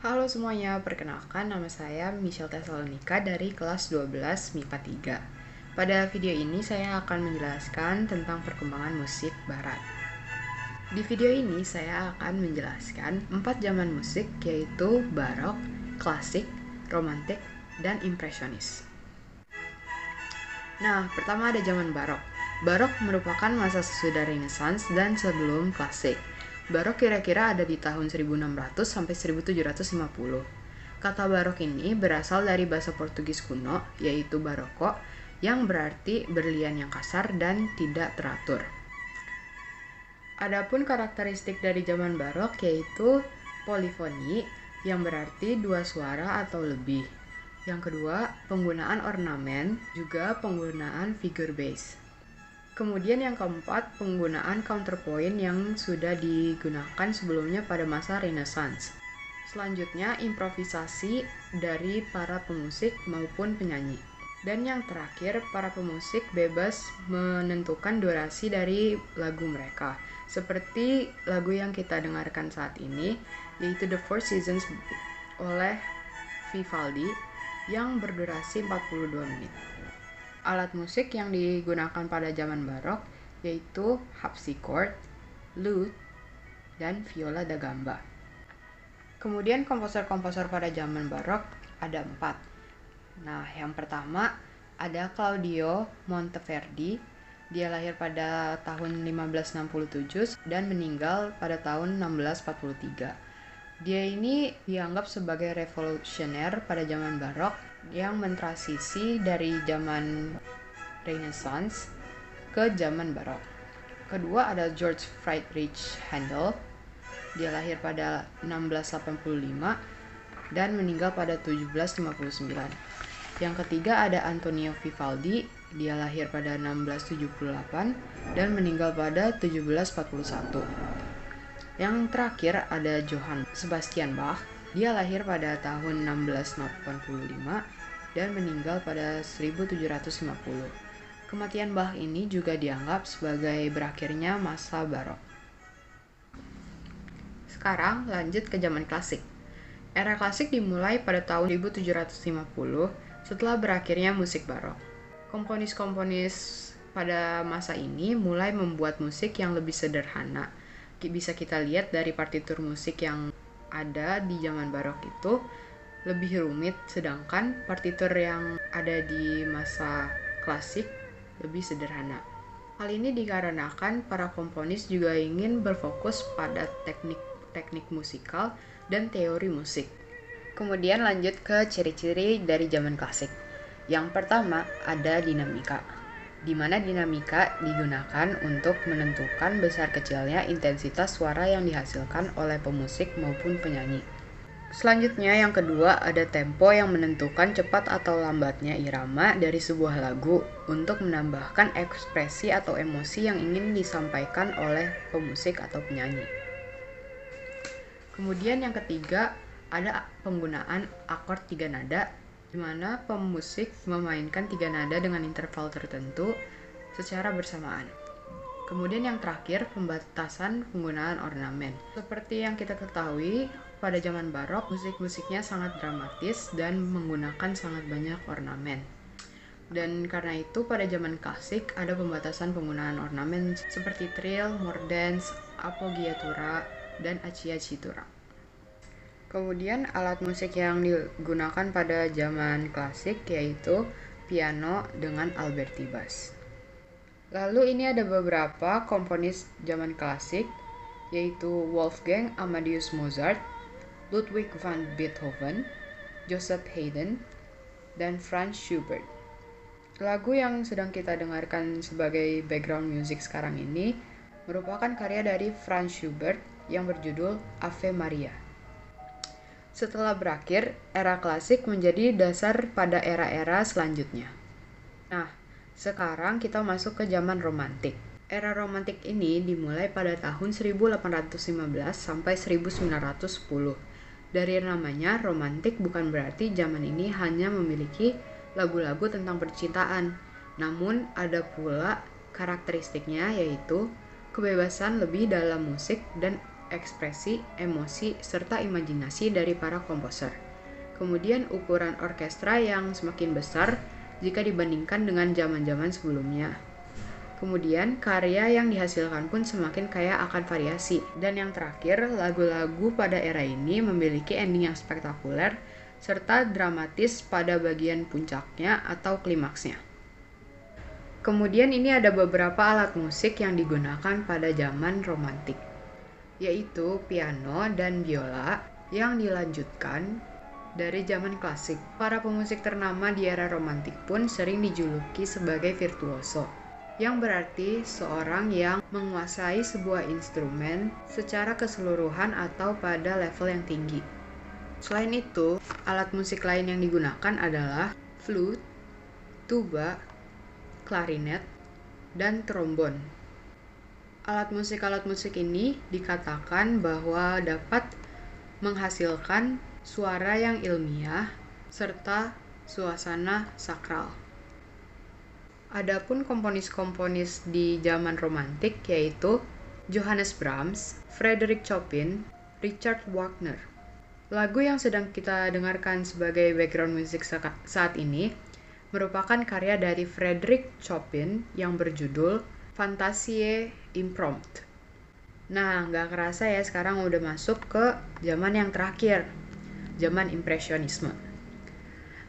Halo semuanya, perkenalkan nama saya Michelle Tesalonika dari kelas 12 MIPA 3. Pada video ini saya akan menjelaskan tentang perkembangan musik barat. Di video ini saya akan menjelaskan 4 zaman musik yaitu barok, klasik, romantik, dan impresionis. Nah, pertama ada zaman barok. Barok merupakan masa sesudah Renaissance dan sebelum klasik. Barok kira-kira ada di tahun 1600 sampai 1750. Kata barok ini berasal dari bahasa Portugis kuno, yaitu baroko, yang berarti berlian yang kasar dan tidak teratur. Adapun karakteristik dari zaman barok yaitu polifoni, yang berarti dua suara atau lebih. Yang kedua, penggunaan ornamen, juga penggunaan figure bass. Kemudian yang keempat, penggunaan counterpoint yang sudah digunakan sebelumnya pada masa Renaissance. Selanjutnya, improvisasi dari para pemusik maupun penyanyi. Dan yang terakhir, para pemusik bebas menentukan durasi dari lagu mereka. Seperti lagu yang kita dengarkan saat ini, yaitu The Four Seasons oleh Vivaldi yang berdurasi 42 menit. Alat musik yang digunakan pada zaman barok yaitu harpsichord, lute, dan viola da gamba. Kemudian komposer-komposer pada zaman barok ada 4. Nah, yang pertama ada Claudio Monteverdi. Dia lahir pada tahun 1567 dan meninggal pada tahun 1643. Dia ini dianggap sebagai revolusioner pada zaman barok yang mentransisi dari zaman Renaissance ke zaman barok. Kedua ada George Friedrich Handel. Dia lahir pada 1685 dan meninggal pada 1759. Yang ketiga ada Antonio Vivaldi. Dia lahir pada 1678 dan meninggal pada 1741. Yang terakhir ada Johann Sebastian Bach. Dia lahir pada tahun 1685 dan meninggal pada 1750. Kematian Bach ini juga dianggap sebagai berakhirnya masa barok. Sekarang lanjut ke zaman klasik. Era klasik dimulai pada tahun 1750 setelah berakhirnya musik barok. Komponis-komponis pada masa ini mulai membuat musik yang lebih sederhana. Bisa kita lihat dari partitur musik yang ada di zaman barok itu lebih rumit, sedangkan partitur yang ada di masa klasik lebih sederhana. Hal ini dikarenakan para komponis juga ingin berfokus pada teknik musikal dan teori musik. Kemudian lanjut ke ciri-ciri dari zaman klasik. Yang pertama ada dinamika, di mana dinamika digunakan untuk menentukan besar kecilnya intensitas suara yang dihasilkan oleh pemusik maupun penyanyi. Selanjutnya yang kedua ada tempo yang menentukan cepat atau lambatnya irama dari sebuah lagu untuk menambahkan ekspresi atau emosi yang ingin disampaikan oleh pemusik atau penyanyi. Kemudian yang ketiga ada penggunaan akord 3 nada, di mana pemusik memainkan 3 nada dengan interval tertentu secara bersamaan. Kemudian yang terakhir, pembatasan penggunaan ornamen. Seperti yang kita ketahui, pada zaman barok, musik-musiknya sangat dramatis dan menggunakan sangat banyak ornamen. Dan karena itu, pada zaman klasik ada pembatasan penggunaan ornamen seperti trill, mordens, appoggiatura, dan acciajutura. Kemudian alat musik yang digunakan pada zaman klasik yaitu piano dengan Alberti bass. Lalu ini ada beberapa komponis zaman klasik yaitu Wolfgang Amadeus Mozart, Ludwig van Beethoven, Joseph Haydn, dan Franz Schubert. Lagu yang sedang kita dengarkan sebagai background music sekarang ini merupakan karya dari Franz Schubert yang berjudul Ave Maria. Setelah berakhir, era klasik menjadi dasar pada era-era selanjutnya. Nah, sekarang kita masuk ke zaman romantik. Era romantik ini dimulai pada tahun 1815 sampai 1910. Dari namanya, romantik bukan berarti zaman ini hanya memiliki lagu-lagu tentang percintaan. Namun, ada pula karakteristiknya yaitu kebebasan lebih dalam musik dan ekspresi, emosi, serta imajinasi dari para komposer. Kemudian ukuran orkestra yang semakin besar jika dibandingkan dengan zaman-zaman sebelumnya. Kemudian karya yang dihasilkan pun semakin kaya akan variasi. Dan yang terakhir, lagu-lagu pada era ini memiliki ending yang spektakuler serta dramatis pada bagian puncaknya atau klimaksnya. Kemudian ini ada beberapa alat musik yang digunakan pada zaman romantik, yaitu piano dan biola yang dilanjutkan dari zaman klasik. Para pemusik ternama di era romantik pun sering dijuluki sebagai virtuoso, yang berarti seorang yang menguasai sebuah instrumen secara keseluruhan atau pada level yang tinggi. Selain itu, alat musik lain yang digunakan adalah flute, tuba, klarinet, dan trombon. Alat musik ini dikatakan bahwa dapat menghasilkan suara yang ilmiah serta suasana sakral. Adapun komponis-komponis di zaman romantik yaitu Johannes Brahms, Frederick Chopin, Richard Wagner. Lagu yang sedang kita dengarkan sebagai background music saat ini merupakan karya dari Frederick Chopin yang berjudul Fantasie Impromptu. Nah, nggak kerasa ya sekarang udah masuk ke zaman yang terakhir, zaman Impresionisme.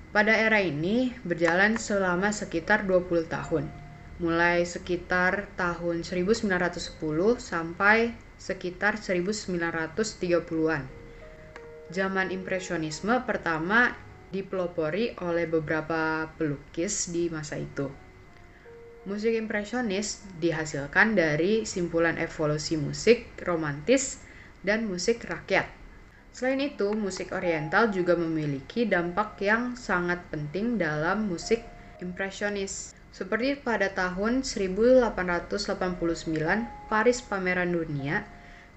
Pada era ini berjalan selama sekitar 20 tahun, mulai sekitar tahun 1910 sampai sekitar 1930-an. Zaman Impresionisme pertama dipelopori oleh beberapa pelukis di masa itu. Musik impresionis dihasilkan dari simpulan evolusi musik romantis dan musik rakyat. Selain itu, musik oriental juga memiliki dampak yang sangat penting dalam musik impresionis. Seperti pada tahun 1889, Paris Pameran Dunia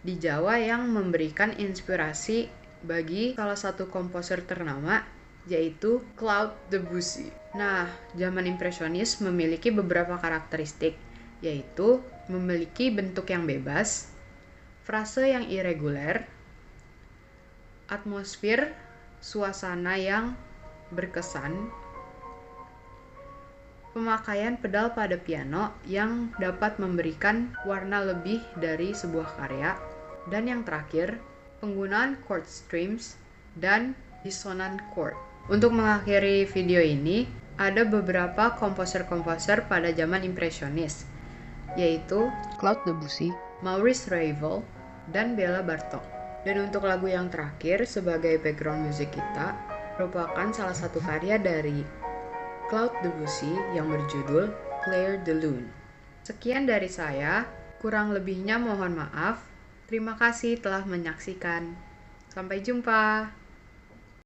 di Jawa yang memberikan inspirasi bagi salah satu komposer ternama yaitu Claude Debussy. Nah, zaman impresionis memiliki beberapa karakteristik, yaitu memiliki bentuk yang bebas, frase yang irreguler, atmosfer, suasana yang berkesan, pemakaian pedal pada piano yang dapat memberikan warna lebih dari sebuah karya, dan yang terakhir, penggunaan chord streams dan dissonant chord. Untuk mengakhiri video ini, ada beberapa komposer-komposer pada zaman impresionis, yaitu Claude Debussy, Maurice Ravel, dan Béla Bartók. Dan untuk lagu yang terakhir sebagai background music kita, merupakan salah satu karya dari Claude Debussy yang berjudul Clair de Lune. Sekian dari saya, kurang lebihnya mohon maaf. Terima kasih telah menyaksikan. Sampai jumpa.